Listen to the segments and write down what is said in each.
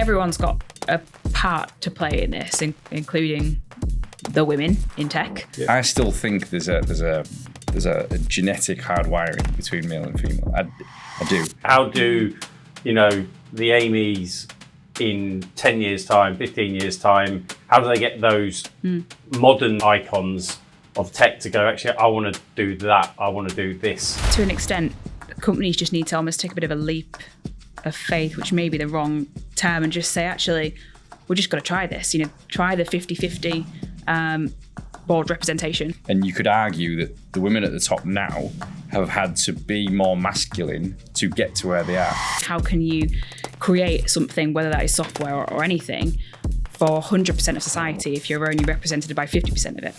everyone's got a part to play in this, including the women in tech. Yeah. I still think there's a genetic hardwiring between male and female. I do. How do, the Aimees in 10 years' time, 15 years' time, how do they get those modern icons of tech to go, actually, I want to do that, I want to do this? To an extent, companies just need to almost take a bit of a leap of faith, which may be the wrong term, and just say, actually, we're just going to try this, try the 50-50 board representation. And you could argue that the women at the top now have had to be more masculine to get to where they are. How can you create something, whether that is software or anything, for 100% of society if you're only represented by 50% of it?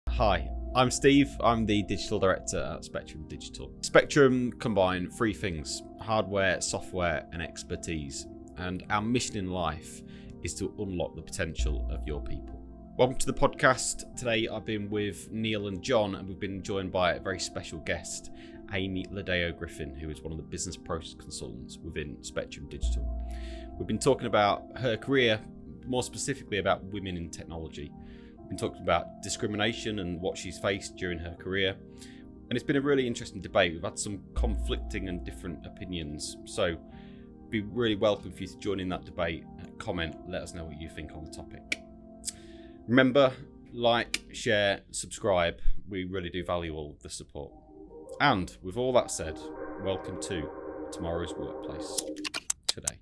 Hi, I'm Steve. I'm the Digital Director at Spectrum Digital. Spectrum combine three things: hardware, software, and expertise. And our mission in life is to unlock the potential of your people. Welcome to the podcast. Today I've been with Neil and John, and we've been joined by a very special guest, Aimee Le Deaut-Griffin, who is one of the business process consultants within Spectrum Digital. We've been talking about her career, more specifically about women in technology. We've been talking about discrimination and what she's faced during her career. And it's been a really interesting debate. We've had some conflicting and different opinions. So it'd be really welcome for you to join in that debate. Comment, let us know what you think on the topic. Remember, like, share, subscribe. We really do value all of the support. And with all that said, welcome to Tomorrow's Workplace today.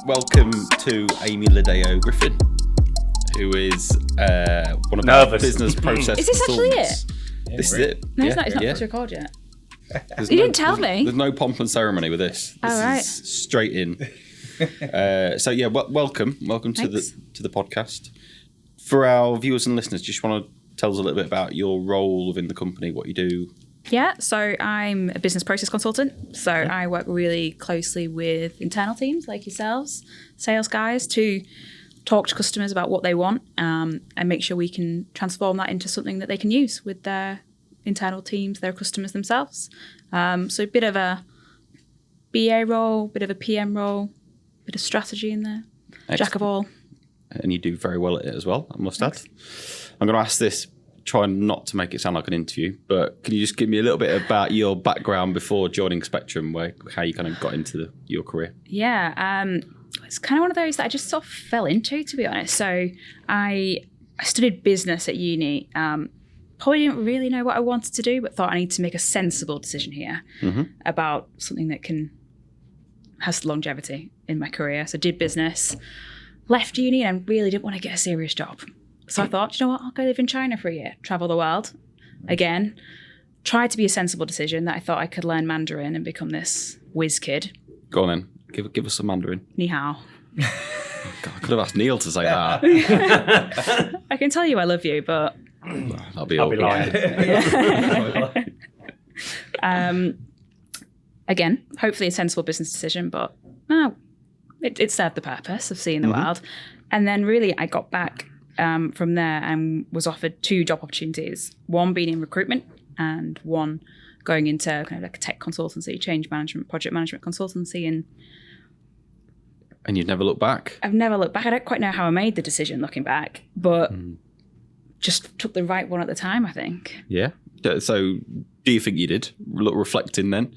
Welcome to Aimee Le Deaut-Griffin, who is one of our business process Is this actually consultants. it? Yeah, this is it. No, it's not to record yet. You didn't tell me. There's no pomp and ceremony with this. This is straight in. Welcome to the podcast. For our viewers and listeners, just want to tell us a little bit about your role within the company, what you do. Yeah, so I'm a business process consultant. So I work really closely with internal teams like yourselves, sales guys, to talk to customers about what they want and make sure we can transform that into something that they can use with their internal teams, their customers themselves. So a bit of a BA role, bit of a PM role, bit of strategy in there. Excellent. Jack of all. And you do very well at it as well, I must add. I'm going to ask this, try not to make it sound like an interview, but can you just give me a little bit about your background before joining Spectrum, how you kind of got into your career? Yeah, it's kind of one of those that I just sort of fell into, to be honest. So I studied business at uni. Probably didn't really know what I wanted to do, but thought I need to make a sensible decision here about something that has longevity in my career. So did business, left uni, and I really didn't want to get a serious job. So I thought, you know what, I'll go live in China for a year, travel the world. Again, tried to be a sensible decision that I thought I could learn Mandarin and become this whiz kid. Go on then. Give us some Mandarin. Ni hao. God, I could have asked Neil to say that. I can tell you I love you, but I'll be lying. Again, hopefully a sensible business decision, but it served the purpose of seeing the world. And then really I got back from there and was offered two job opportunities, one being in recruitment and one going into kind of like a tech consultancy, change management, project management consultancy. And you've never looked back? I've never looked back. I don't quite know how I made the decision looking back, but just took the right one at the time, I think. Yeah. So do you think you did? Reflecting then?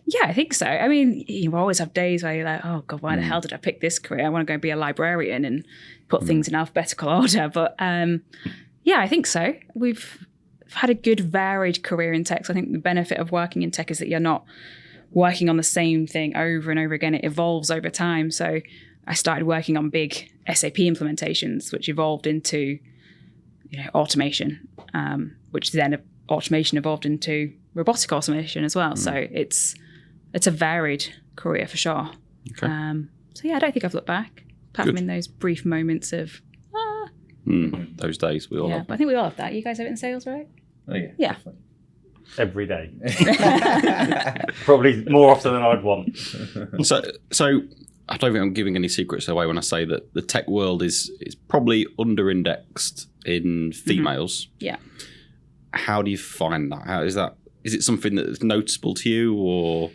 Yeah, I think so. I mean, you always have days where you're like, oh God, why the hell did I pick this career? I want to go and be a librarian and put things in alphabetical order. But yeah, I think so. We've had a good varied career in tech. So I think the benefit of working in tech is that you're not working on the same thing over and over again. It evolves over time. So I started working on big SAP implementations, which evolved into automation, which then automation evolved into robotic automation as well. So it's a varied career for sure. Okay. So yeah, I don't think I've looked back, apart from in those brief moments of those days we all have. But I think we all have that. You guys have it in sales, right? Oh yeah. Yeah. Definitely. Every day. Probably more often than I'd want. So I don't think I'm giving any secrets away when I say that the tech world is probably under-indexed in females. Yeah. How do you find that? How is that? Is it something that's noticeable to you, or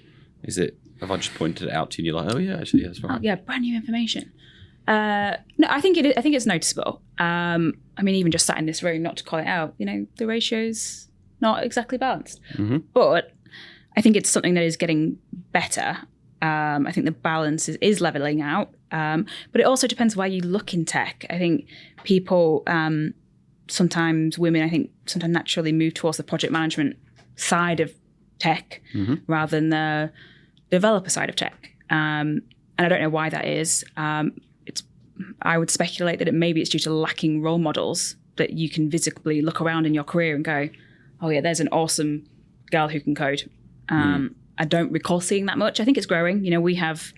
have I just pointed it out to you and you're like, oh yeah, actually, that's right. Oh, yeah, brand new information. No, I think it's noticeable. I mean, even just sat in this room, not to call it out, the ratio's not exactly balanced. Mm-hmm. But I think it's something that is getting better. I think the balance is leveling out. But it also depends where you look in tech. I think people, sometimes women, sometimes naturally move towards the project management side of tech rather than the developer side of tech. And I don't know why that is. I would speculate that maybe it's due to lacking role models that you can visibly look around in your career and go, oh yeah, there's an awesome girl who can code. I don't recall seeing that much. I think it's growing. We have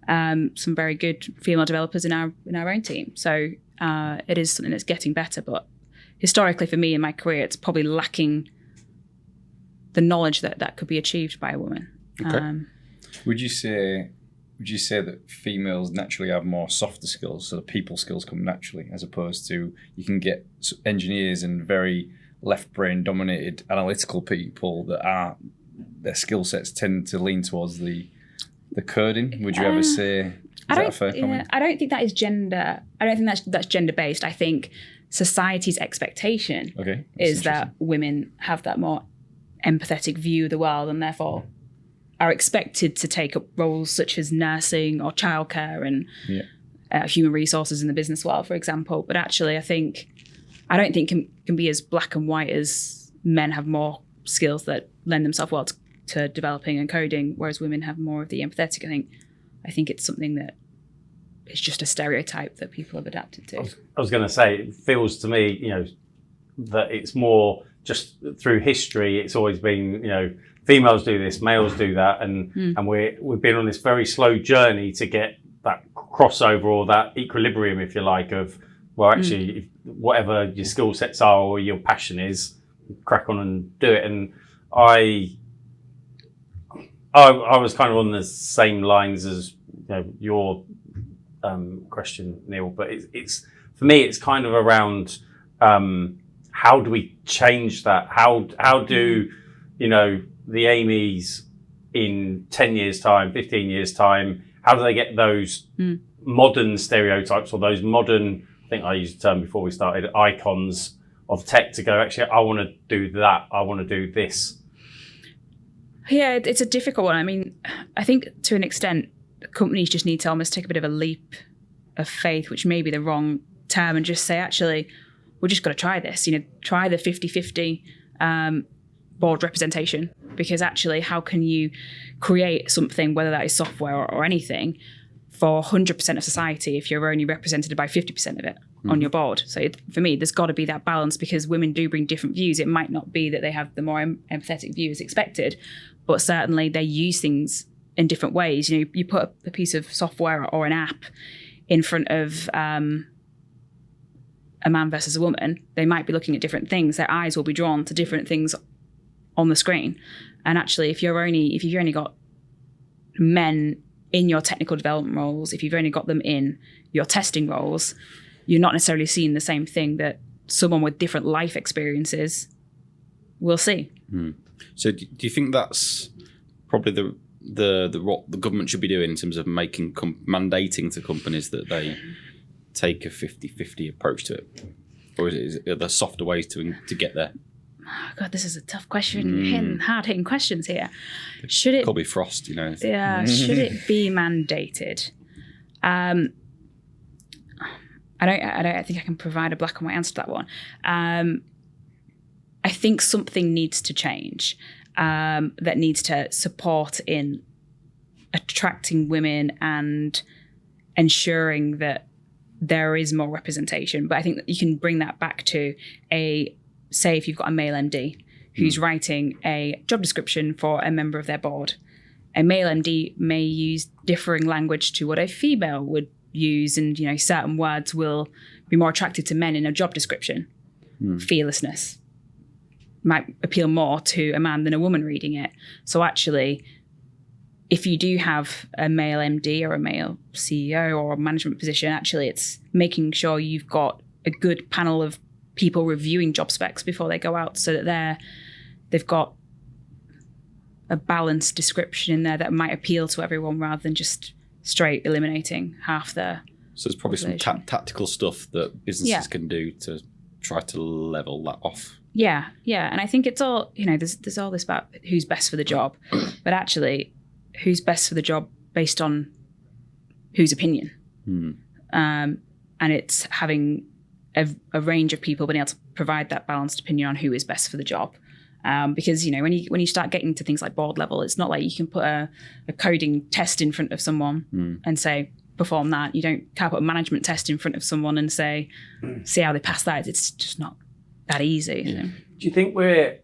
some very good female developers in our own team. So it is something that's getting better. But historically for me in my career, it's probably lacking the knowledge that could be achieved by a woman. Okay. Would you say that females naturally have more softer skills, so the people skills come naturally, as opposed to you can get engineers and very left brain dominated analytical people that their skill sets tend to lean towards the coding? Would you ever say is that a fair comment? I don't think that is gender. I don't think that's gender based. I think society's expectation is that women have that more empathetic view of the world and therefore are expected to take up roles such as nursing or childcare and human resources in the business world, for example. But actually, I don't think can be as black and white as men have more skills that lend themselves well to developing and coding, whereas women have more of the empathetic. I think it's something that is just a stereotype that people have adapted to. I was going to say, it feels to me, that it's more just through history. It's always been, females do this, males do that, and we've been on this very slow journey to get that crossover or that equilibrium, if you like, of actually, whatever your skill sets are or your passion is, crack on and do it. And I was kind of on the same lines as your question, Neil, but it's for me, it's kind of around how do we change that? How do the Aimees in 10 years' time, 15 years' time, how do they get those modern stereotypes or those modern, I think I used the term before we started, icons of tech to go, actually, I want to do that. I want to do this. Yeah, it's a difficult one. I mean, I think to an extent, companies just need to almost take a bit of a leap of faith, which may be the wrong term, and just say, actually, we're just got to try this. Try the 50-50 board representation, because actually, how can you create something, whether that is software or anything, for 100% of society if you're only represented by 50% of it on your board? So for me, there's got to be that balance, because women do bring different views. It might not be that they have the more empathetic view as expected, but certainly they use things in different ways. You put a piece of software or an app in front of a man versus a woman, they might be looking at different things. Their eyes will be drawn to different things on the screen. And actually, if you've only got men in your technical development roles, if you've only got them in your testing roles, you're not necessarily seeing the same thing that someone with different life experiences will see. So do you think that's probably the what the government should be doing in terms of mandating to companies that they take a 50-50 approach to it? Or are there softer ways to get there? Oh God, this is a tough question. Hard-hitting questions here. Should it? Could be Frost, Yeah. Should it be mandated? I don't think I can provide a black and white answer to that one. I think something needs to change. That needs to support in attracting women and ensuring that there is more representation. But I think that you can bring that back to say if you've got a male MD who's writing a job description for a member of their board, a male MD may use differing language to what a female would use, and certain words will be more attractive to men in a job description. Fearlessness might appeal more to a man than a woman reading it. So actually, if you do have a male MD or a male CEO or a management position, actually it's making sure you've got a good panel of people reviewing job specs before they go out, so that they've got a balanced description in there that might appeal to everyone rather than just straight eliminating half their So there's probably some tactical stuff that businesses can do to try to level that off. Yeah. And I think it's all, there's all this about who's best for the job, but actually who's best for the job based on whose opinion. And it's having a range of people being able to provide that balanced opinion on who is best for the job. Because, when you start getting to things like board level, it's not like you can put a coding test in front of someone and say, perform that. You can't put a management test in front of someone and say, see how they pass that. It's just not that easy. Yeah. Do you think we're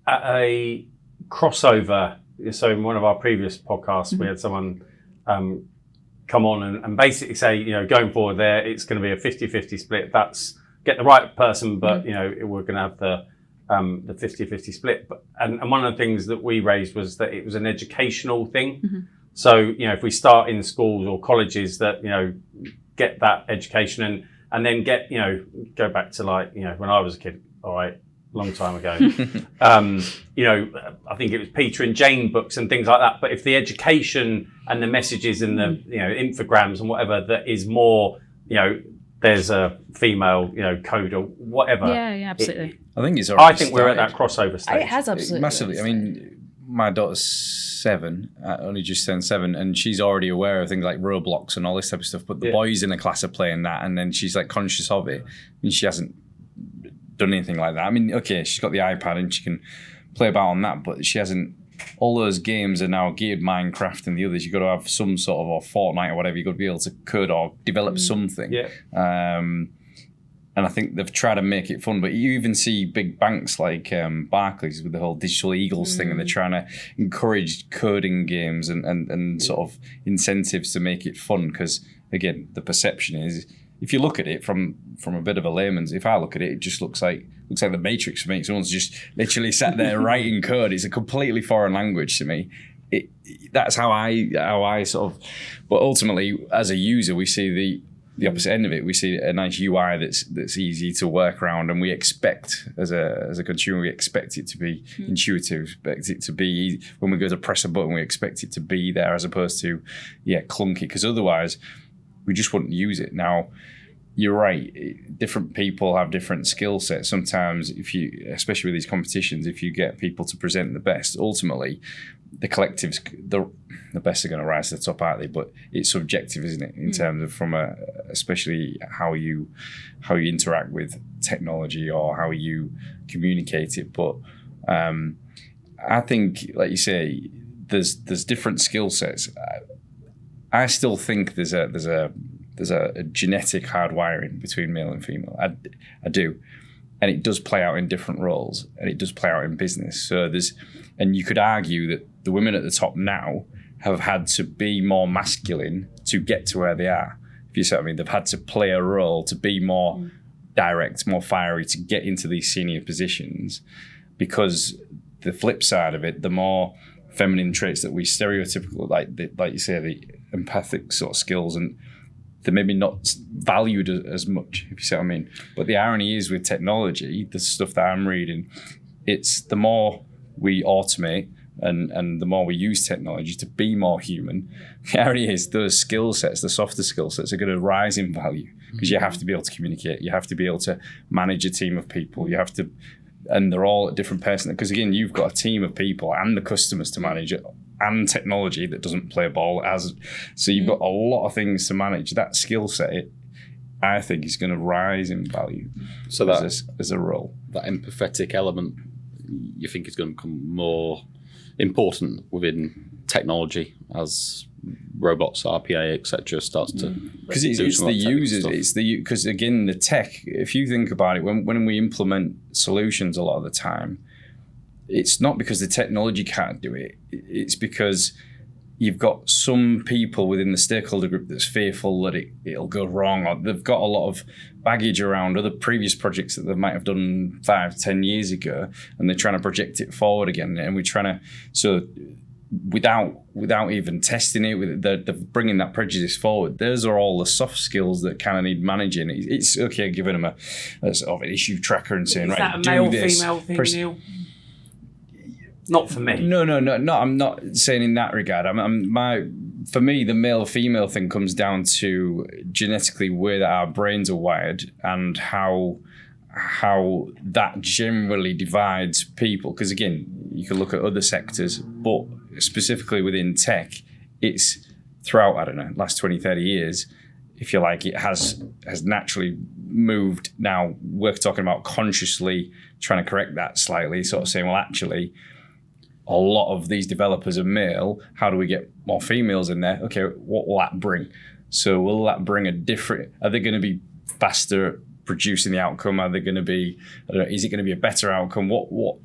at a crossover? So in one of our previous podcasts, we had someone come on and basically say, going forward there, it's going to be a 50-50 split. That's get the right person, but, we're going to have the 50-50 split. And one of the things that we raised was that it was an educational thing. So, if we start in schools or colleges that, get that education and then get, go back to when I was a kid, all right, long time ago, I think it was Peter and Jane books and things like that. But if the education and the messages and the, infograms and whatever that is more, there's a female, code or whatever. Yeah, absolutely. I think it's already I think we're at that crossover stage. It has absolutely. Massively. I mean, my daughter's 7, only just turned 7, and she's already aware of things like Roblox and all this type of stuff. But the boys in the class are playing that, and then she's like conscious of it. I mean, she hasn't done anything like that. I mean, okay, she's got the iPad and she can play about on that, but she hasn't. All those games are now geared Minecraft and the others. You've got to have some sort of, or Fortnite or whatever, you've got to be able to code or develop something. Yeah. And I think they've tried to make it fun, but you even see big banks like Barclays with the whole Digital Eagles thing, and they're trying to encourage coding games and sort of incentives to make it fun. Because again, the perception is, if you look at it from a bit of a layman's, if I look at it, it just looks like the Matrix for me. Someone's just literally sat there writing code. It's a completely foreign language to me. That's how I sort of. But ultimately, as a user, we see the opposite end of it. We see a nice UI that's easy to work around, and we expect as a consumer, we expect it to be intuitive, expect it to be, when we go to press a button, we expect it to be there as opposed to clunky, because otherwise we just wouldn't use it. Now, you're right, different people have different skill sets. Sometimes especially with these competitions, if you get people to present the best, ultimately the collectives, the best are going to rise to the top, aren't they? But it's subjective, isn't it, in terms of especially how you interact with technology or how you communicate it. But I think, like you say, there's different skill sets. I still think there's a genetic hardwiring between male and female. I do. And it does play out in different roles, and it does play out in business. So and you could argue that the women at the top now have had to be more masculine to get to where they are. If you see what I mean, they've had to play a role to be more direct, more fiery, to get into these senior positions, because the flip side of it, the more feminine traits that we stereotypical, like you say, the empathic sort of skills, and they're maybe not valued as much, if you see what I mean. But the irony is with technology, the stuff that I'm reading, it's the more we automate and the more we use technology to be more human, the irony is those skill sets, the softer skill sets, are going to rise in value, because you have to be able to communicate, you have to be able to manage a team of people, you have to, and they're all at different person. Because again, you've got a team of people and the customers to manage it, and technology that doesn't play ball so you've got a lot of things to manage. That skill set, I think, is going to rise in value. So that as a role, that empathetic element, you think is going to become more important within technology as robots, RPA, etc. starts to, because it's the users, because again, the tech, if you think about it, when we implement solutions a lot of the time, it's not because the technology can't do it, it's because you've got some people within the stakeholder group that's fearful that it'll go wrong, or they've got a lot of baggage around other previous projects that they might have done 5-10 years ago, and they're trying to project it forward again. And we're trying to, so without even testing it, the bringing that prejudice forward. Those are all the soft skills that kind of need managing. It's okay giving them a sort of an issue tracker and saying, Is right, that a do male, this. female thing, Neil? Not for me. No. I'm not saying in that regard. For me, the male female thing comes down to genetically where that our brains are wired and how that generally divides people. Because again, you can look at other sectors, but specifically within tech, it's throughout, I don't know, last 20, 30 years, if you like, it has naturally moved. Now we're talking about consciously trying to correct that slightly, sort of saying, well, actually, a lot of these developers are male. How do we get more females in there? Okay, what will that bring? So will that bring a different, are they going to be faster producing the outcome? Are they going to be, I don't know, is it going to be a better outcome? What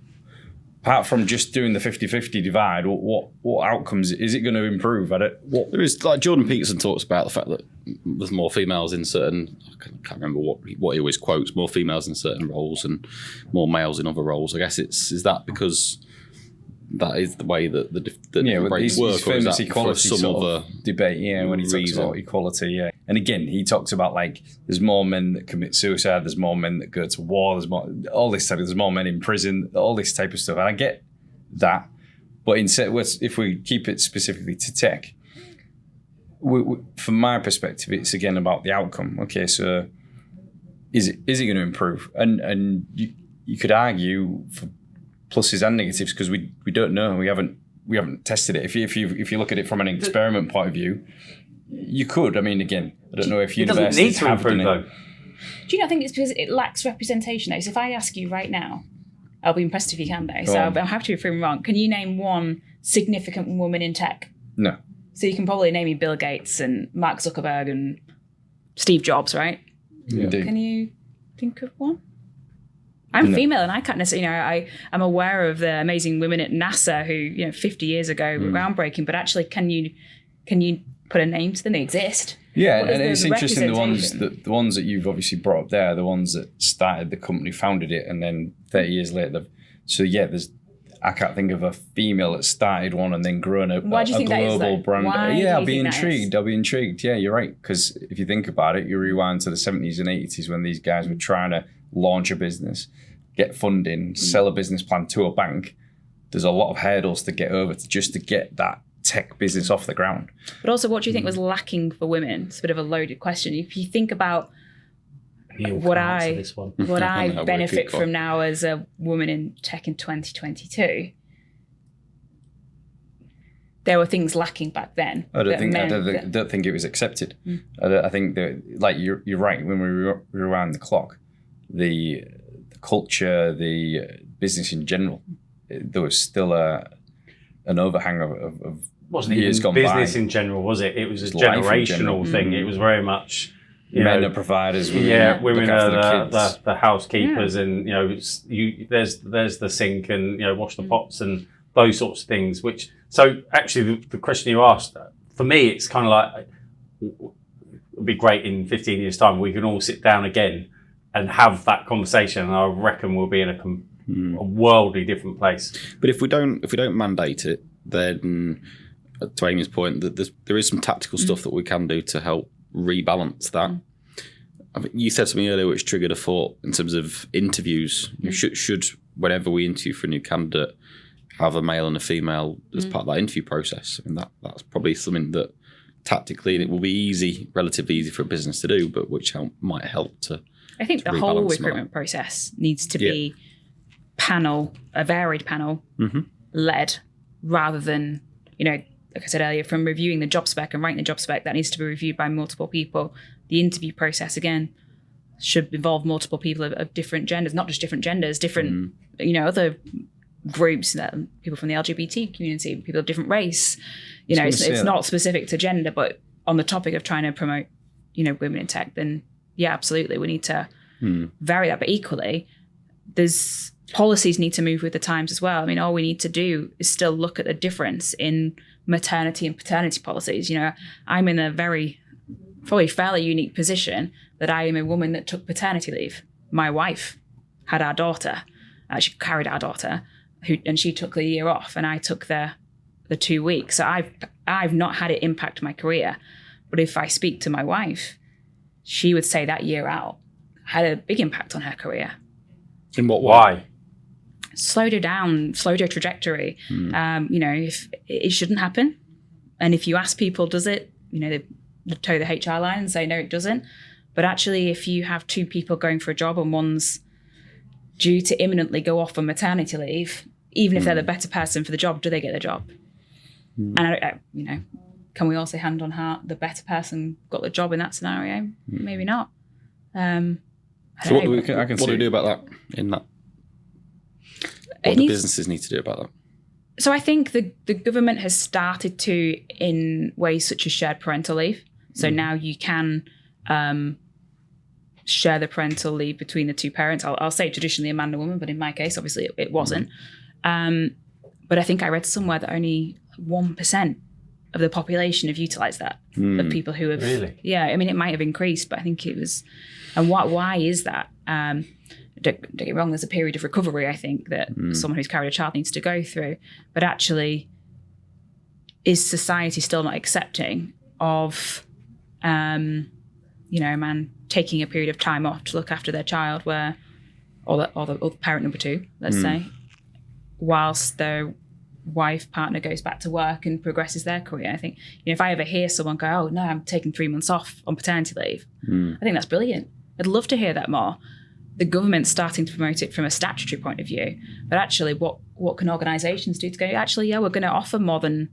apart from just doing the 50-50 divide, what outcomes is it going to improve at it? There is, like Jordan Peterson talks about the fact that there's more females in certain, I can't remember what he always quotes, more females in certain roles and more males in other roles. I guess is that because that is the way that the different brains work, his or is famous that equality for some sort other of debate, when he talks reason? about equality, And again, he talks about like there's more men that commit suicide, there's more men that go to war, there's more all this type. There's more men in prison, all this type of stuff, and I get that. But if we keep it specifically to tech, from my perspective, it's again about the outcome. Okay, so is it going to improve? And you could argue for pluses and negatives because we don't know. We haven't tested it. If you look at it from an experiment point of view, you could. I mean, again, I don't know if universities have done it. Though. Do you not think it's because it lacks representation though? So if I ask you right now, I'll be impressed if you can though. So I'm happy to prove me wrong. Can you name one significant woman in tech? No. So you can probably name me Bill Gates and Mark Zuckerberg and Steve Jobs, right? Yeah. Can you think of one? I'm female and I can't necessarily, I'm aware of the amazing women at NASA who, 50 years ago were groundbreaking, but actually can you put a name to them? They exist. Yeah, and it's interesting the ones that you've obviously brought up there, the ones that started the company, founded it, and then 30 years later, I can't think of a female that started one and then grown a global brand. I'll be intrigued. Yeah, you're right. Because if you think about it, you rewind to the 70s and 80s when these guys were trying to launch a business, get funding, sell a business plan to a bank. There's a lot of hurdles to get over to get that tech business off the ground. But also, what do you think was lacking for women? It's a bit of a loaded question. If you think about what I benefit from now as a woman in tech in 2022, there were things lacking back then. I don't think it was accepted. I think that, like you're right. When we rewind the clock, the culture, the business in general, there was still an overhang of wasn't years even gone business by. in general, was it? It was a generational thing. It was very much men are providers. Women are the housekeepers, and there's the sink and wash the pots and those sorts of things. Which so actually the question you asked, for me, it's kind of like it'd be great in 15 years' time we can all sit down again and have that conversation, and I reckon we'll be in a worldly different place. But if we don't mandate it, then to Amy's point, that there is some tactical stuff that we can do to help rebalance that. I mean, you said something earlier which triggered a thought in terms of interviews. Should whenever we interview for a new candidate, have a male and a female as part of that interview process? I mean, that's probably something that tactically it will be relatively easy for a business to do, but which might help to. I think the whole recruitment process needs to be a varied panel led, rather than, like I said earlier, from reviewing the job spec and writing the job spec, that needs to be reviewed by multiple people. The interview process, again, should involve multiple people of different genders, not just different genders, different, other groups, people from the LGBT community, people of different race. It's not specific to gender, but on the topic of trying to promote, women in tech, then yeah, absolutely, we need to vary that. But equally, there's policies need to move with the times as well. I mean, all we need to do is still look at the difference in maternity and paternity policies. I'm in a probably fairly unique position that I am a woman that took paternity leave. My wife had our daughter. She carried our daughter, and she took the year off, and I took the the 2 weeks. So I've not had it impact my career. But if I speak to my wife, she would say that year out had a big impact on her career. In what way? Why? Slowed her down, slowed her trajectory. If it shouldn't happen. And if you ask people, does it? They toe the HR line and say, no, it doesn't. But actually, if you have two people going for a job and one's due to imminently go off on maternity leave, even if they're the better person for the job, do they get the job? And, can we all say hand on heart, the better person got the job in that scenario? Maybe not. So what do we do about that in that? What do businesses need to do about that? So I think the government has started to, in ways such as shared parental leave. So now you can share the parental leave between the two parents. I'll say traditionally a man and a woman, but in my case, obviously it wasn't. But I think I read somewhere that only 1% of the population have utilised that, of people who have. Really? Yeah, I mean, it might have increased, but I think it was. And why is that? Don't get me wrong, there's a period of recovery, I think, that someone who's carried a child needs to go through. But actually, is society still not accepting of, a man taking a period of time off to look after their child or the parent number two, let's say, whilst their wife, partner goes back to work and progresses their career? I think, if I ever hear someone go, oh, no, I'm taking 3 months off on paternity leave, I think that's brilliant. I'd love to hear that more. The government's starting to promote it from a statutory point of view. But actually, what can organisations do to go, actually, yeah, we're going to offer more than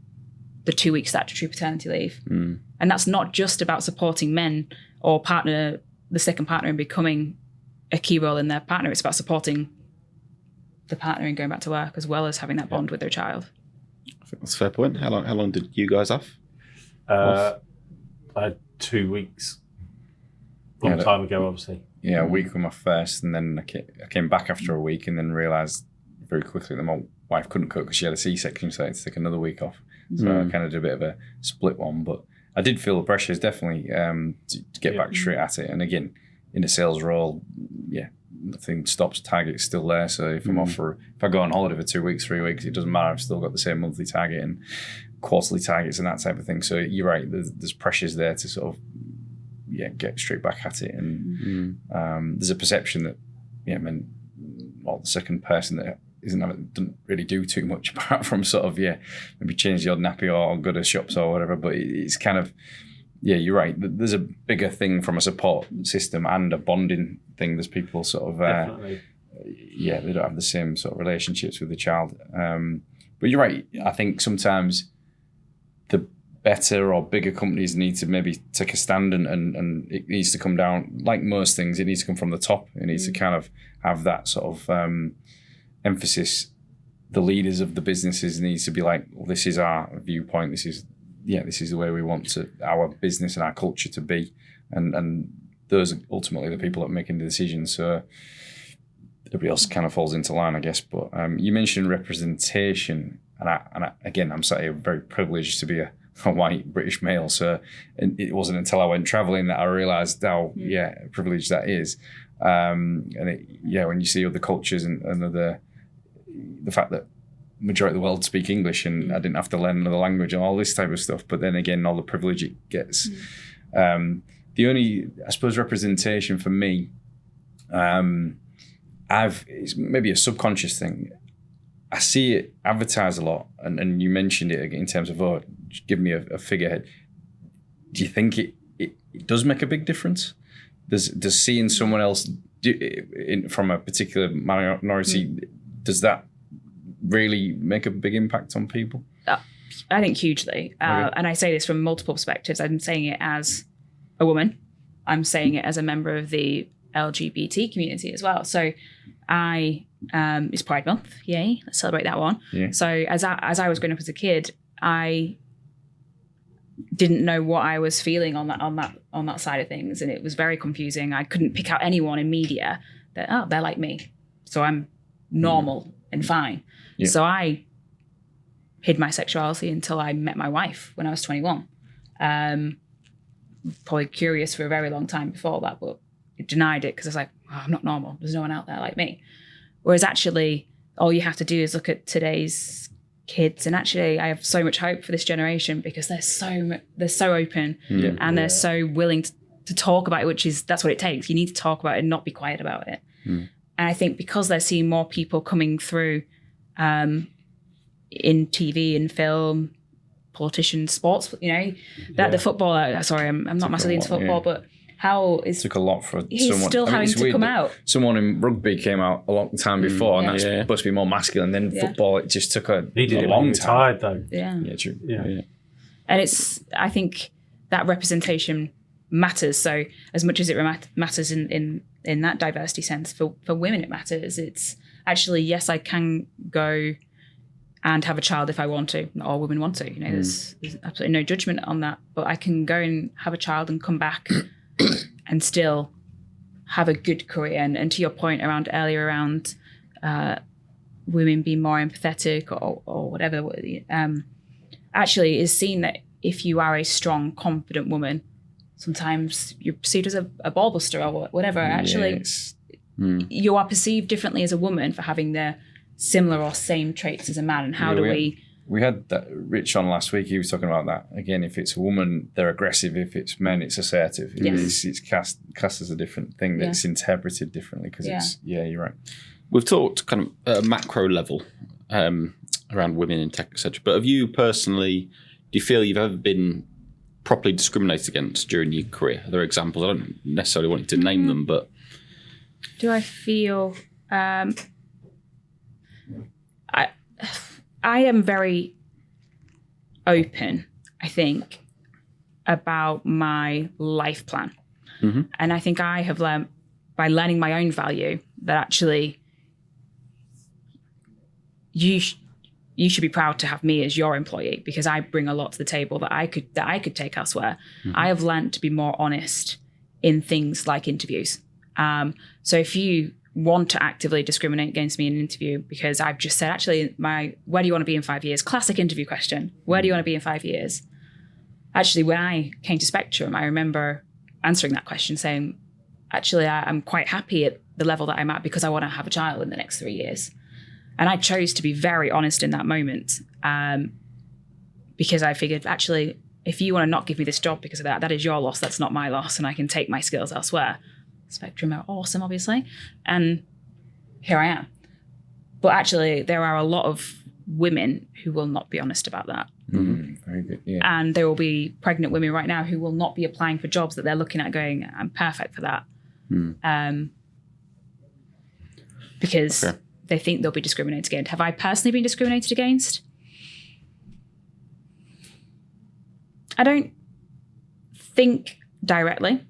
the 2 week statutory paternity leave. And that's not just about supporting men or the second partner in becoming a key role in their partner. It's about supporting the partner in going back to work as well as having that bond with their child. I think that's a fair point. How long did you guys have? I had 2 weeks. Long time ago, obviously. Yeah, a week with my first, and then I came back after a week, and then realised very quickly that my wife couldn't cook because she had a C-section, so I had to take another week off. So I kind of did a bit of a split one, but I did feel the pressures definitely to get back straight at it. And again, in a sales role, nothing stops. Target's still there. So if if I go on holiday for 2 weeks, 3 weeks, it doesn't matter. I've still got the same monthly target and quarterly targets and that type of thing. So you're right. There's pressures there to sort of get straight back at it. And there's a perception that the second person that doesn't really do too much apart from sort of maybe change the odd nappy or go to shops or whatever. But it's kind of you're right. There's a bigger thing from a support system and a bonding thing. There's people sort of Definitely. They don't have the same sort of relationships with the child. But you're right. I think sometimes the better or bigger companies need to maybe take a stand and it needs to come down, like most things, it needs to come from the top. It needs to kind of have that sort of emphasis. The leaders of the businesses needs to be like, well, this is our viewpoint. This is the way we want our business and our culture to be. And those are ultimately the people that are making the decisions. So everybody else kind of falls into line, I guess. But you mentioned representation, and I'm sat here very privileged to be a white British male. So it wasn't until I went traveling that I realised how privileged that is. When you see other cultures and the fact that majority of the world speak English and I didn't have to learn another language and all this type of stuff. But then again, all the privilege it gets. The only, I suppose, representation for me, it's maybe a subconscious thing. I see it advertised a lot, and you mentioned it in terms of, give me a figurehead. Do you think it does make a big difference? Does seeing someone else from a particular minority, does that really make a big impact on people? I think hugely. And I say this from multiple perspectives. I'm saying it as a woman. I'm saying it as a member of the LGBT community as well. So it's Pride Month. Yay. Let's celebrate that one. Yeah. So as I was growing up as a kid, I didn't know what I was feeling on that side of things. And it was very confusing. I couldn't pick out anyone in media that, they're like me. So I'm normal and fine. Yeah. So I hid my sexuality until I met my wife when I was 21. Probably curious for a very long time before that, but I denied it because I was like, I'm not normal. There's no one out there like me. Whereas actually, all you have to do is look at today's kids. And actually, I have so much hope for this generation because they're so open and they're so willing to talk about it, that's what it takes. You need to talk about it and not be quiet about it. And I think because they're seeing more people coming through in TV and film, politicians, sports, the footballer, sorry, I'm not massively into football, but how is... It took a lot for he's someone... still having to come out. Someone in rugby came out a long time before, and that's supposed to be more masculine. Then football, it just took a long time. Though. Yeah, true. Yeah. And I think that representation matters. So as much as it matters in that diversity sense, for women it matters. It's actually, yes, I can go and have a child if I want to. Not all women want to. There's absolutely no judgment on that. But I can go and have a child and come back and still have a good career. And to your point earlier around women being more empathetic or whatever, actually is seen that if you are a strong, confident woman, sometimes you're perceived as a ball buster or whatever. Actually, you are perceived differently as a woman for having the similar or same traits as a man. And how do we... We had that Rich on last week. He was talking about that. Again, if it's a woman, they're aggressive. If it's men, it's assertive. It's cast as a different thing that's interpreted differently because you're right. We've talked kind of at a macro level around women in tech, etc. But have you personally, do you feel you've ever been properly discriminated against during your career? Are there examples? I don't necessarily want you to name them, but... Do I feel... I am very open, I think, about my life plan. And I think I have learned by learning my own value that actually you should be proud to have me as your employee because I bring a lot to the table that I could take elsewhere. I have learned to be more honest in things like interviews. So if you want to actively discriminate against me in an interview because I've just said, actually, where do you want to be in 5 years? Classic interview question. Where do you want to be in 5 years? Actually, when I came to Spectrum, I remember answering that question saying, actually, I'm quite happy at the level that I'm at because I want to have a child in the next 3 years. And I chose to be very honest in that moment because I figured, actually, if you want to not give me this job because of that, that is your loss. That's not my loss. And I can take my skills elsewhere. Spectrum are awesome, obviously. And here I am. But actually, there are a lot of women who will not be honest about that. Very good, yeah. And there will be pregnant women right now who will not be applying for jobs that they're looking at going, I'm perfect for that. Because they think they'll be discriminated against. Have I personally been discriminated against? I don't think directly.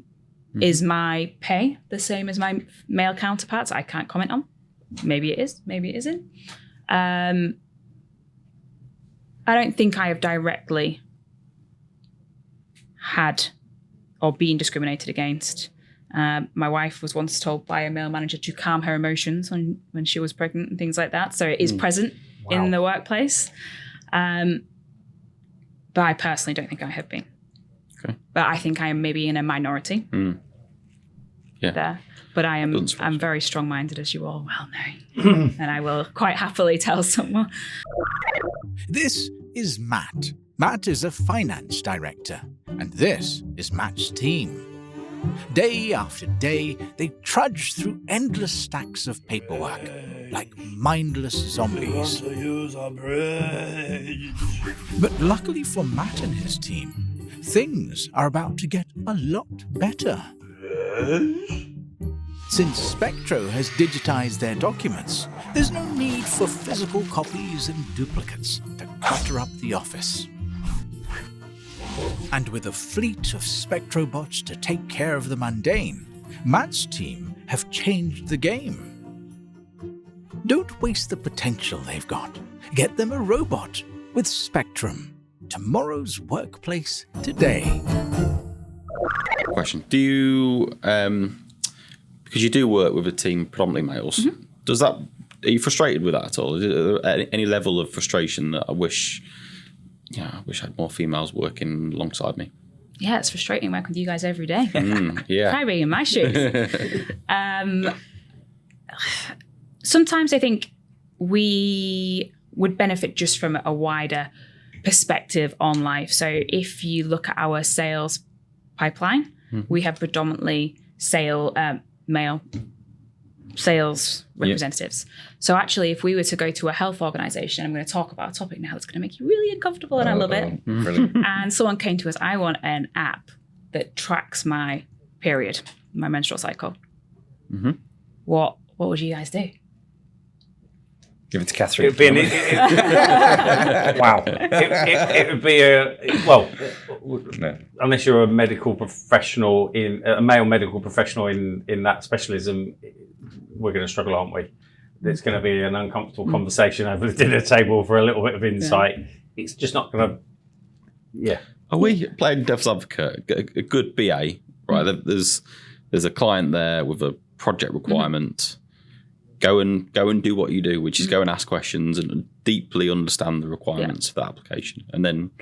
Is my pay the same as my male counterparts? I can't comment on. Maybe it is, maybe it isn't. I don't think I have directly had or been discriminated against. My wife was once told by a male manager to calm her emotions when she was pregnant and things like that. So it is present in the workplace. But I personally don't think I have been. Okay. But I think I am maybe in a minority there. But I'm very strong-minded, as you all well know. And I will quite happily tell someone. This is Matt. Matt is a finance director. And this is Matt's team. Day after day, they trudge through endless stacks of paperwork, like mindless zombies. But luckily for Matt and his team, things are about to get a lot better. Since Spectro has digitized their documents, there's no need for physical copies and duplicates to clutter up the office. And with a fleet of Spectrobots to take care of the mundane, Matt's team have changed the game. Don't waste the potential they've got. Get them a robot with Spectrum. Tomorrow's workplace today. Question. Do you, because you do work with a team predominantly males, are you frustrated with that at all? Is there any level of frustration that I wish I had more females working alongside me? Yeah, it's frustrating working with you guys every day. Yeah. Try being in my shoes. Sometimes I think we would benefit just from a wider perspective on life. So if you look at our sales pipeline, we have predominantly male sales representatives. So actually, if we were to go to a health organization, I'm going to talk about a topic now that's going to make you really uncomfortable, and I love it. Brilliant. And someone came to us, I want an app that tracks my period, my menstrual cycle. What would you guys do? Give it to Catherine. It would be wow. It would be No. unless you're a medical professional a male medical professional in that specialism, we're going to struggle, aren't we? It's going to be an uncomfortable conversation over the dinner table for a little bit of insight. Yeah. It's just not going to. Yeah. Are we playing devil's advocate? A good BA, right? There's a client there with a project requirement. Go and do what you do, which is go and ask questions and deeply understand the requirements of the application. And then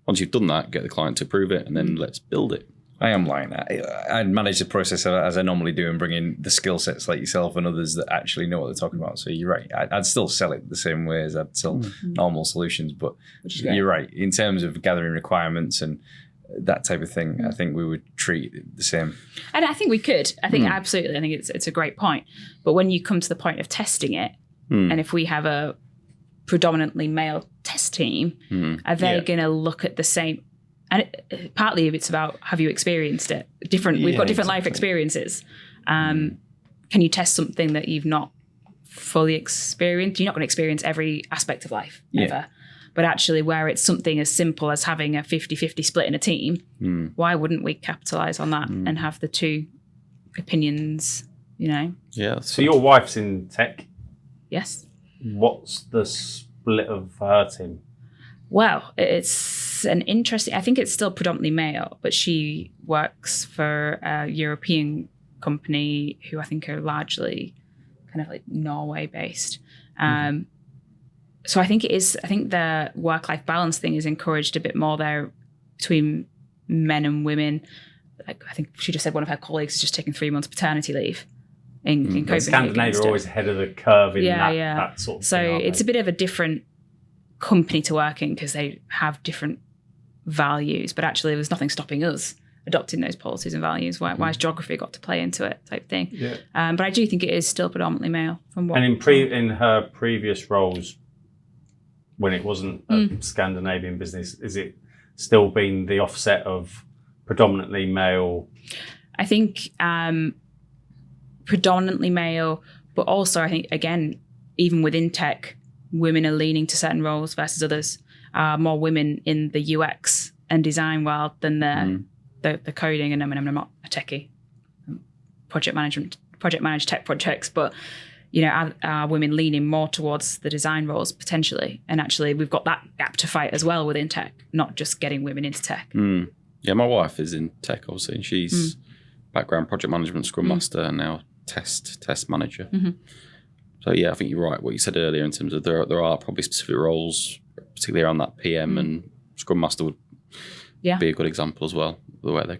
once you've done that, get the client to approve it, and then let's build it. I am like that. I manage the process as I normally do and bring in the skill sets like yourself and others that actually know what they're talking about. So you're right. I'd still sell it the same way as I'd sell normal solutions. But you're right. In terms of gathering requirements and that type of thing, I think we would treat it the same. And I think we could. I think absolutely. I think it's a great point. But when you come to the point of testing it, and if we have a predominantly male test team, are they going to look at the same? And partly it's about, have you experienced it? We've got different life experiences. Can you test something that you've not fully experienced? You're not going to experience every aspect of life ever. But actually, where it's something as simple as having a 50-50 split in a team, why wouldn't we capitalize on that and have the two opinions, Yeah. So your wife's in tech. Yes. What's the split of her team? Well, it's an interesting, I think it's still predominantly male, but she works for a European company who I think are largely kind of like Norway based. So I think the work-life balance thing is encouraged a bit more there between men and women. Like, I think she just said one of her colleagues has just taken 3 months paternity leave in Copenhagen. Scandinavia are always ahead of the curve in that sort of so thing. So it's a bit of a different company to work in because they have different values, but actually there's nothing stopping us adopting those policies and values. Why has geography got to play into it type thing? Yeah. But I do think it is still predominantly male. In her previous roles, when it wasn't a Scandinavian business, is it still been the offset of predominantly male? I think predominantly male, but also I think, again, even within tech, women are leaning to certain roles versus others. More women in the UX and design world than the coding. And I mean, I'm not a techie. Project manage tech projects, but are women leaning more towards the design roles potentially? And actually, we've got that gap to fight as well within tech, not just getting women into tech. Yeah, my wife is in tech, obviously, and she's background project management, Scrum Master, and now test manager. So yeah, I think you're right. What you said earlier in terms of there are probably specific roles, particularly around that PM and Scrum Master would be a good example as well. Where they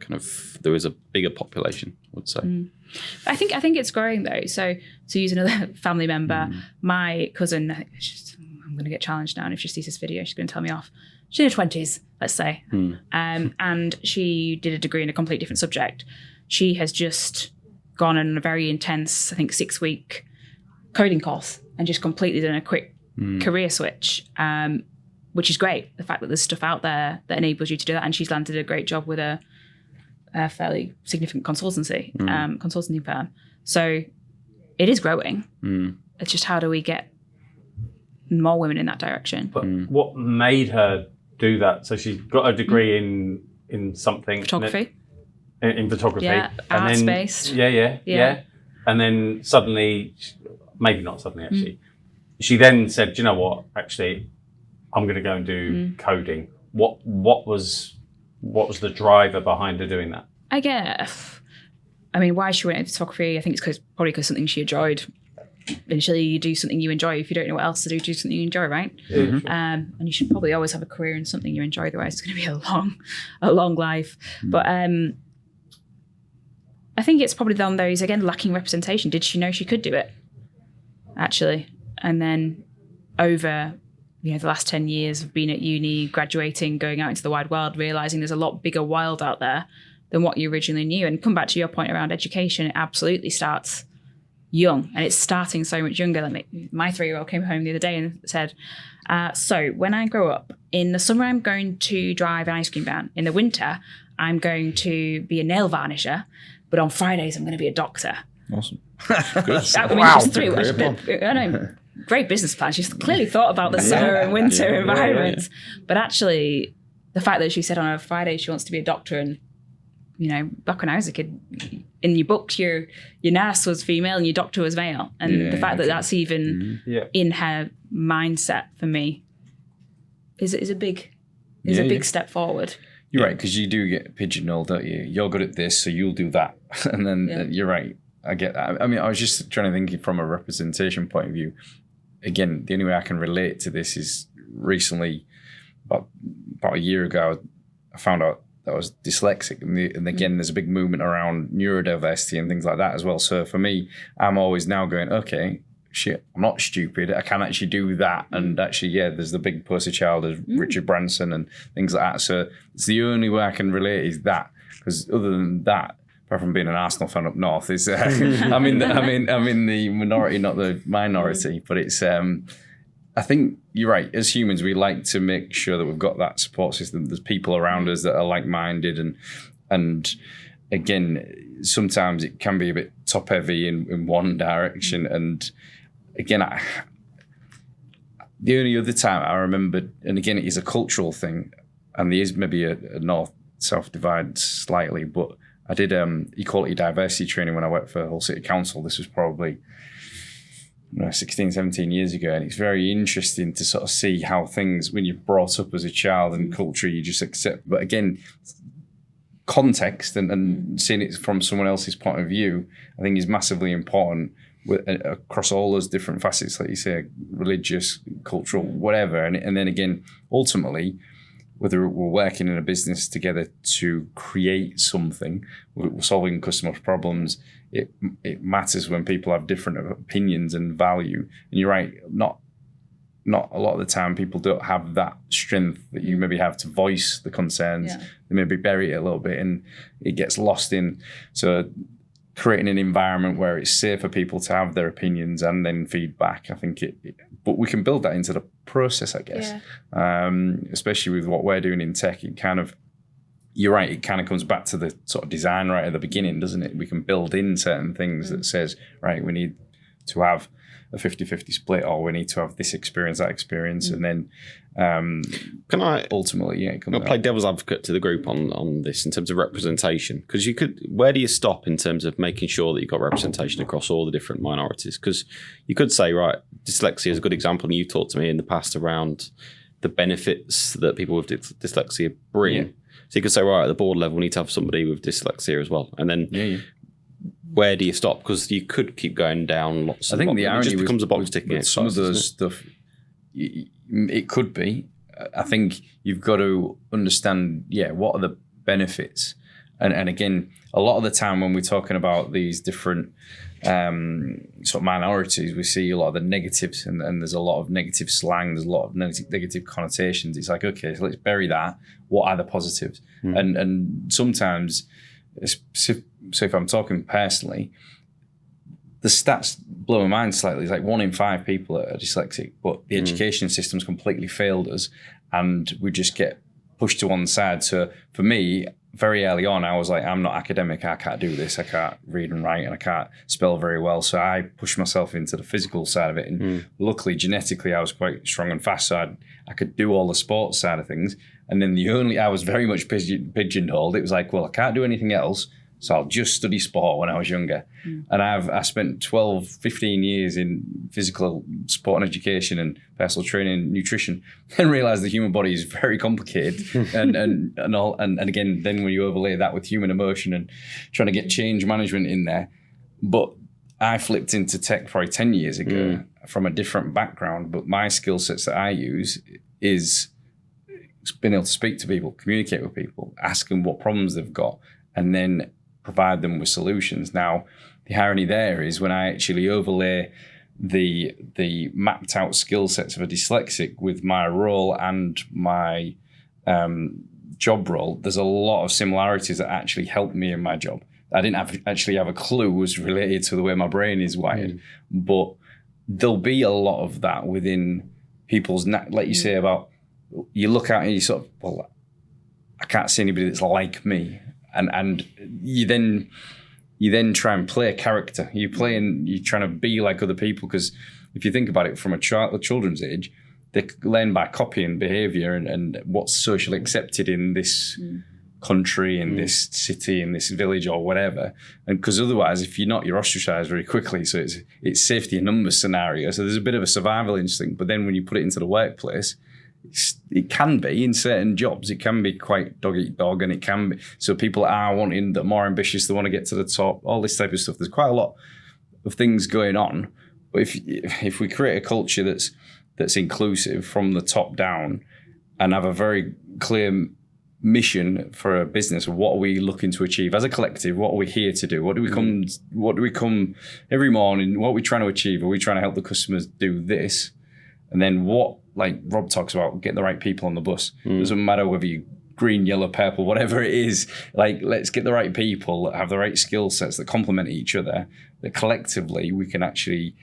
there is a bigger population, I would say. I think it's growing though. So to use another family member, my cousin, I'm going to get challenged now, and if she sees this video, she's going to tell me off. She's in her 20s, let's say, and she did a degree in a completely different subject. She has just gone on a very intense, I think, 6-week coding course and just completely done a quick career switch, which is great. The fact that there's stuff out there that enables you to do that, and she's landed a great job with a fairly significant consultancy firm. So it is growing. It's just how do we get more women in that direction? But what made her do that? So she got a degree in something. Photography. In photography. Yeah, arts-based. Yeah. And then suddenly, maybe not suddenly actually, she then said, do you know what, actually, I'm going to go and do coding. What was the driver behind her doing that? I guess. I mean, why she went into photography, I think it's probably because something she enjoyed. Initially, you do something you enjoy. If you don't know what else to do something you enjoy, right? And you should probably always have a career in something you enjoy. Otherwise, it's going to be a long life. But I think it's probably on those, again, lacking representation. Did she know she could do it, actually? And then over the last 10 years of being at uni, graduating, going out into the wide world, realizing there's a lot bigger world out there than what you originally knew. And come back to your point around education, it absolutely starts young, and it's starting so much younger. Like my 3-year-old came home the other day and said, so when I grow up, in the summer I'm going to drive an ice cream van. In the winter, I'm going to be a nail varnisher, but on Fridays I'm going to be a doctor. Awesome. She's 3. I know, great business plan. She's clearly thought about the summer and winter environments. But actually, the fact that she said on a Friday she wants to be a doctor, and back when I was a kid, in your books, your nurse was female and your doctor was male. And the fact that that's even in her mindset, for me, is a big step forward. You're right, because you do get pigeonholed, don't you? You're good at this, so you'll do that. And then you're right. I get that. I mean, I was just trying to think from a representation point of view. Again, the only way I can relate to this is recently, about a year ago, I found out that I was dyslexic. And again, there's a big movement around neurodiversity and things like that as well. So for me, I'm always now going, okay, shit, I'm not stupid. I can actually do that. And actually, there's the big poster child of Richard Branson and things like that. So it's the only way I can relate is that. Because other than that, apart from being an Arsenal fan up north, is I'm in the minority, not the minority. But it's I think you're right. As humans, we like to make sure that we've got that support system. There's people around us that are like-minded, and again, sometimes it can be a bit top-heavy in one direction. And again, the only other time I remember, and again, it is a cultural thing, and there is maybe a north-south divide slightly, but I did equality diversity training when I worked for Hull City Council. This was probably 16, 17 years ago. And it's very interesting to sort of see how things, when you're brought up as a child and culture, you just accept. But again, context and seeing it from someone else's point of view, I think is massively important across all those different facets, like you say, religious, cultural, whatever. And then again, ultimately, whether we're working in a business together to create something, we're solving customers' problems, it matters when people have different opinions and value. And you're right, not a lot of the time people don't have that strength that you maybe have to voice the concerns. They maybe bury it a little bit and it gets lost in. So creating an environment where it's safe for people to have their opinions and then feedback, I think but we can build that into the process, I guess. Especially with what we're doing in tech, it kind of, you're right, it kind of comes back to the sort of design right at the beginning, doesn't it? We can build in certain things that says, right, we need to have a 50-50 split, or we need to have this experience, that experience. And then can I ultimately, I'll play devil's advocate to the group on this in terms of representation? Because where do you stop in terms of making sure that you've got representation across all the different minorities? Because you could say, right, dyslexia is a good example, and you've talked to me in the past around the benefits that people with dyslexia bring. So you could say, right, at the board level, we need to have somebody with dyslexia as well. And then where do you stop? Because you could keep going down lots of. I think the irony it just becomes a box ticking exercise. Some of those stuff, it could be. I think you've got to understand, what are the benefits? And again, a lot of the time when we're talking about these different sort of minorities, we see a lot of the negatives, and there's a lot of negative slang, there's a lot of negative connotations. It's like, okay, so let's bury that. What are the positives? And sometimes, so if I'm talking personally, the stats blow my mind slightly. It's like 1 in 5 people are dyslexic, but the education system's completely failed us, and we just get pushed to one side. So for me, very early on, I was like, I'm not academic. I can't do this. I can't read and write, and I can't spell very well. So I pushed myself into the physical side of it. And luckily, genetically, I was quite strong and fast. So I could do all the sports side of things. And then I was very much pigeonholed. It was like, well, I can't do anything else, so I'll just study sport when I was younger. And I spent 12, 15 years in physical sport and education and personal training and nutrition, and realised the human body is very complicated. and again, then when you overlay that with human emotion and trying to get change management in there. But I flipped into tech probably 10 years ago from a different background, but my skill sets that I use is being able to speak to people, communicate with people, ask them what problems they've got, and then provide them with solutions. Now, the irony there is when I actually overlay the mapped out skill sets of a dyslexic with my role and my job role, there's a lot of similarities that actually helped me in my job. I didn't actually have a clue was related to the way my brain is wired, but there'll be a lot of that within people's, like you say about, you look out and you sort of, well, I can't see anybody that's like me. And you then try and play a character. You're trying to be like other people, because if you think about it from a children's age, they learn by copying behaviour and what's socially accepted in this country, in this city, in this village or whatever. And because otherwise, if you're not, you're ostracised very quickly. So it's safety in numbers scenario. So there's a bit of a survival instinct. But then when you put it into the workplace, it can be in certain jobs, it can be quite dog eat dog, and it can be, so people are wanting that, more ambitious, they want to get to the top, all this type of stuff. There's quite a lot of things going on. But if we create a culture that's inclusive from the top down and have a very clear mission for a business, what are we looking to achieve as a collective, what are we here to do, what do we come every morning, what are we trying to achieve, are we trying to help the customers do this? And then what, like Rob talks about, get the right people on the bus. Doesn't matter whether you green, yellow, purple, whatever it is. Like, let's get the right people that have the right skill sets that complement each other, that collectively we can actually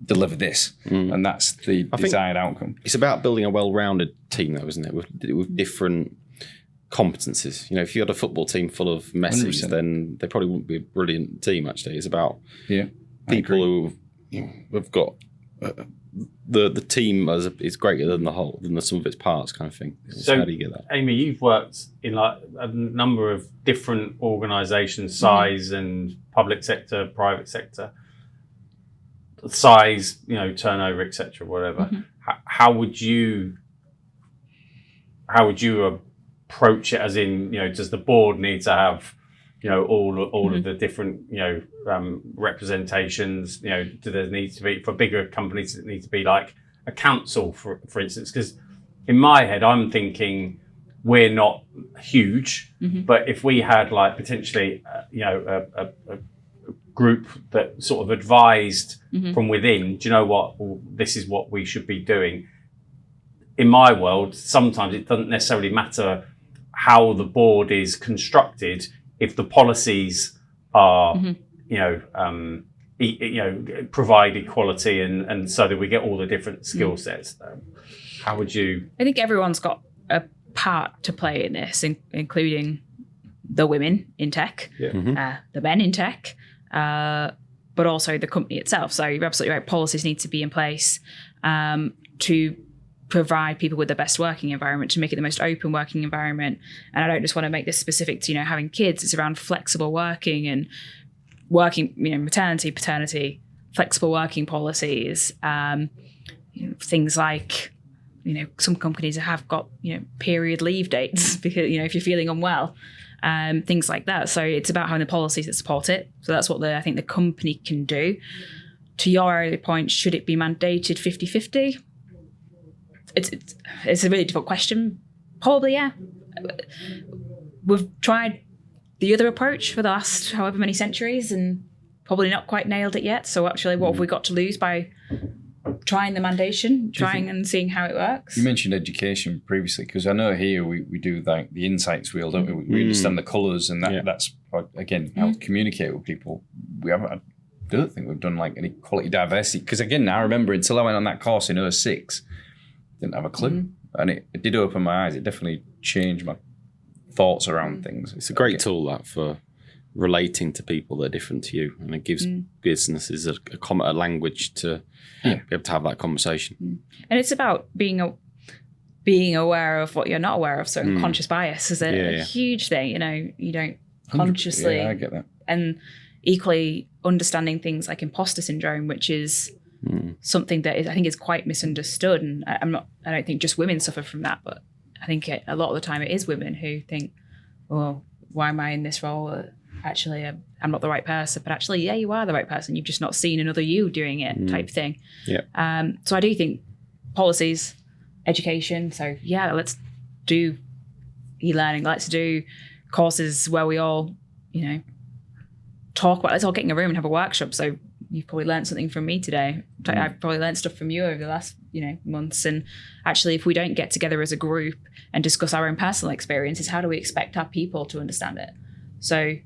deliver this. And that's the desired outcome. It's about building a well-rounded team, though, isn't it? With different competencies. You know, if you had a football team full of Messis, 100%. then they probably wouldn't be a brilliant team, actually. It's about people who have got... the team is greater than the whole, than the sum of its parts, kind of thing. So how do you get that? Aimee, you've worked in like a number of different organisations, size and public sector, private sector, size, turnover, etc., whatever. How would you approach it? As in, does the board need to have all of the different, representations, do there need to be, for bigger companies, it need to be like a council, for instance? Because in my head, I'm thinking we're not huge, but if we had like potentially, a group that sort of advised from within, do you know what, well, this is what we should be doing. In my world, sometimes it doesn't necessarily matter how the board is constructed, if the policies are, provide equality and so that we get all the different skill sets. How would you? I think everyone's got a part to play in this, including the women in tech, the men in tech, but also the company itself. So you're absolutely right. Policies need to be in place to provide people with the best working environment, to make it the most open working environment. And I don't just want to make this specific to, having kids. It's around flexible working and working, maternity, paternity, flexible working policies, things like, some companies have got, period leave dates because, if you're feeling unwell, things like that. So it's about having the policies that support it. So that's what I think the company can do. To your earlier point, should it be mandated 50-50? It's a really difficult question. Probably, yeah. We've tried the other approach for the last however many centuries and probably not quite nailed it yet. So actually, what have we got to lose by trying the mandation, and seeing how it works? You mentioned education previously, because I know here we do like the insights wheel, don't we? We understand the colours, and that's, again, how to communicate with people. I don't think we've done like any quality diversity, because again, I remember until I went on that course in 2006, didn't have a clue. And it did open my eyes. It definitely changed my thoughts around things. It's a great tool, that, for relating to people that are different to you, and it gives businesses a language to be able to have that conversation. And it's about being aware of what you're not aware of. So unconscious bias is a huge thing. You don't consciously. Yeah, I get that. And equally understanding things like imposter syndrome, which is something that I think is quite misunderstood. And I don't think just women suffer from that, but I think a lot of the time it is women who think, well, why am I in this role? Actually, I'm not the right person. But actually, yeah, you are the right person. You've just not seen another you doing it, type thing. Yeah. So I do think policies, education. So yeah, let's do e-learning. Let's do courses where we all, talk about. Let's all get in a room and have a workshop. So you've probably learned something from me today. I've probably learned stuff from you over the last, months. And actually, if we don't get together as a group and discuss our own personal experiences, how do we expect our people to understand it? So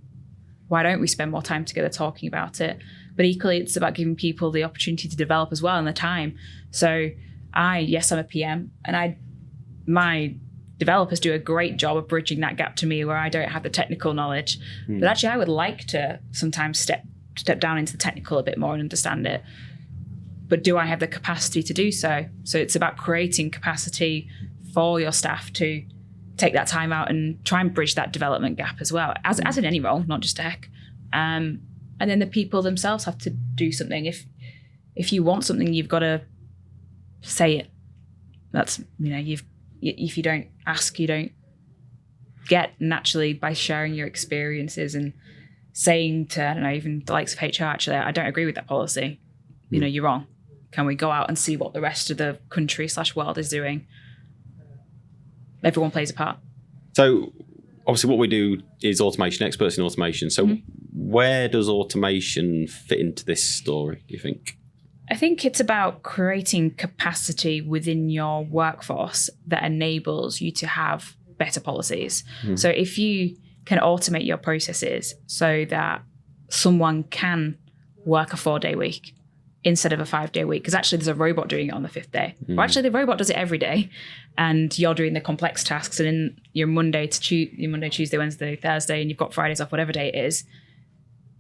why don't we spend more time together talking about it? But equally, it's about giving people the opportunity to develop as well and the time. So I'm a PM, and my developers do a great job of bridging that gap to me where I don't have the technical knowledge. But actually, I would like to sometimes step down into the technical a bit more and understand it. But do I have the capacity to do so? So it's about creating capacity for your staff to take that time out and try and bridge that development gap as well, as in any role, not just tech. And then the people themselves have to do something. If you want something, you've got to say it. That's, if you don't ask, you don't get. Naturally, by sharing your experiences and saying to, I don't know, even the likes of HR, actually, I don't agree with that policy. You're wrong. Can we go out and see what the rest of the country/world is doing? Everyone plays a part. So obviously what we do is automation, experts in automation. So where does automation fit into this story, do you think? I think it's about creating capacity within your workforce that enables you to have better policies. So if you can automate your processes so that someone can work a 4-day week instead of a 5-day week, because actually there's a robot doing it on the 5th day. Or actually the robot does it every day, and you're doing the complex tasks, and in your Monday, Tuesday, Wednesday, Thursday, and you've got Fridays off, whatever day it is,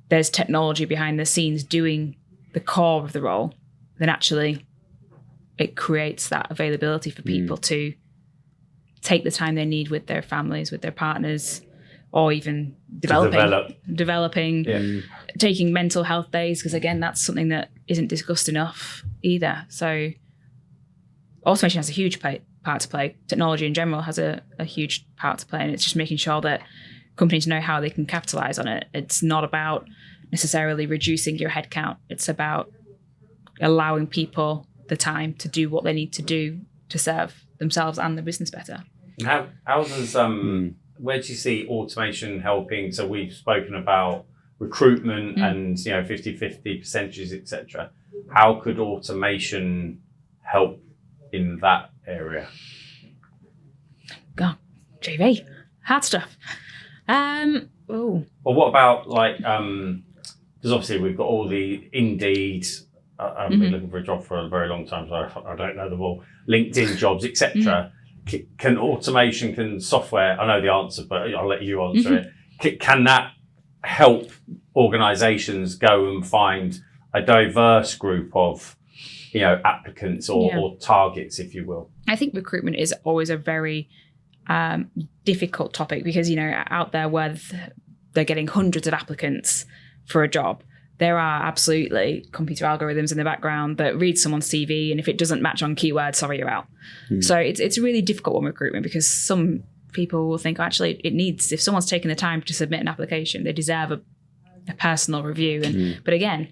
there's technology behind the scenes doing the core of the role. Then actually it creates that availability for people to take the time they need with their families, with their partners, or even developing, taking mental health days, because again, that's something that isn't discussed enough either. So automation has a huge part to play. Technology in general has a huge part to play, and it's just making sure that companies know how they can capitalize on it. It's not about necessarily reducing your headcount. It's about allowing people the time to do what they need to do to serve themselves and the business better. How does where do you see automation helping? So we've spoken about recruitment and 50-50 percentages, etc. How could automation help in that area? God, JV, hard stuff. Well, what about because obviously we've got all the Indeed. I've been looking for a job for a very long time, so I don't know them all. LinkedIn jobs, etc. Can automation, can software? I know the answer, but I'll let you answer it. Can that help organisations go and find a diverse group of, applicants or targets, if you will? I think recruitment is always a very difficult topic because, out there where they're getting hundreds of applicants for a job, there are absolutely computer algorithms in the background that read someone's CV, and if it doesn't match on keywords, sorry, you're out. So it's a really difficult one, recruitment, because some people will think, actually, if someone's taken the time to submit an application, they deserve a personal review. But again,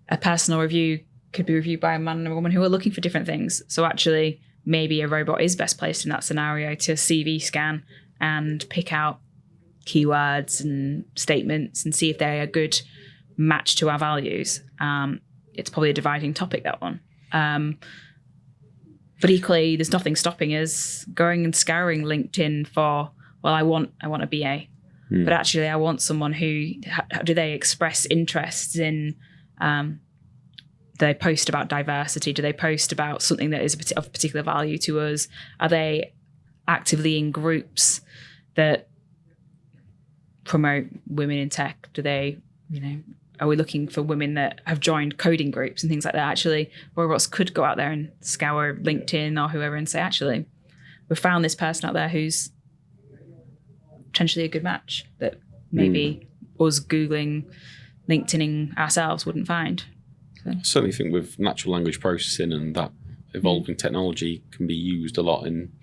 a personal review could be reviewed by a man and a woman who are looking for different things. So actually, maybe a robot is best placed in that scenario to CV scan and pick out keywords and statements and see if they're a good match to our values. It's probably a dividing topic, that one. But equally, there's nothing stopping us going and scouring LinkedIn for, I want a BA. But actually, I want someone who, do they express interests in, do they post about diversity? Do they post about something that is of particular value to us? Are they actively in groups that promote women in tech? Do they, are we looking for women that have joined coding groups and things like that? Actually, robots could go out there and scour LinkedIn or whoever and say, actually, we've found this person out there who's potentially a good match that maybe us Googling, LinkedIning ourselves wouldn't find. So. I certainly think with natural language processing and that evolving technology can be used a lot in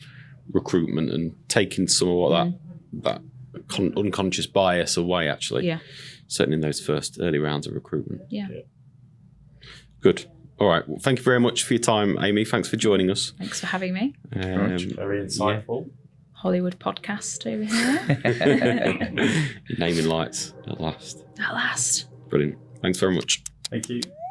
recruitment and taking some of that unconscious bias away, actually. Yeah. Certainly in those first early rounds of recruitment. Yeah. Good. All right. Well, thank you very much for your time, Aimee. Thanks for joining us. Thanks for having me. Very insightful. Hollywood podcast over here. Naming lights at last. At last. Brilliant. Thanks very much. Thank you.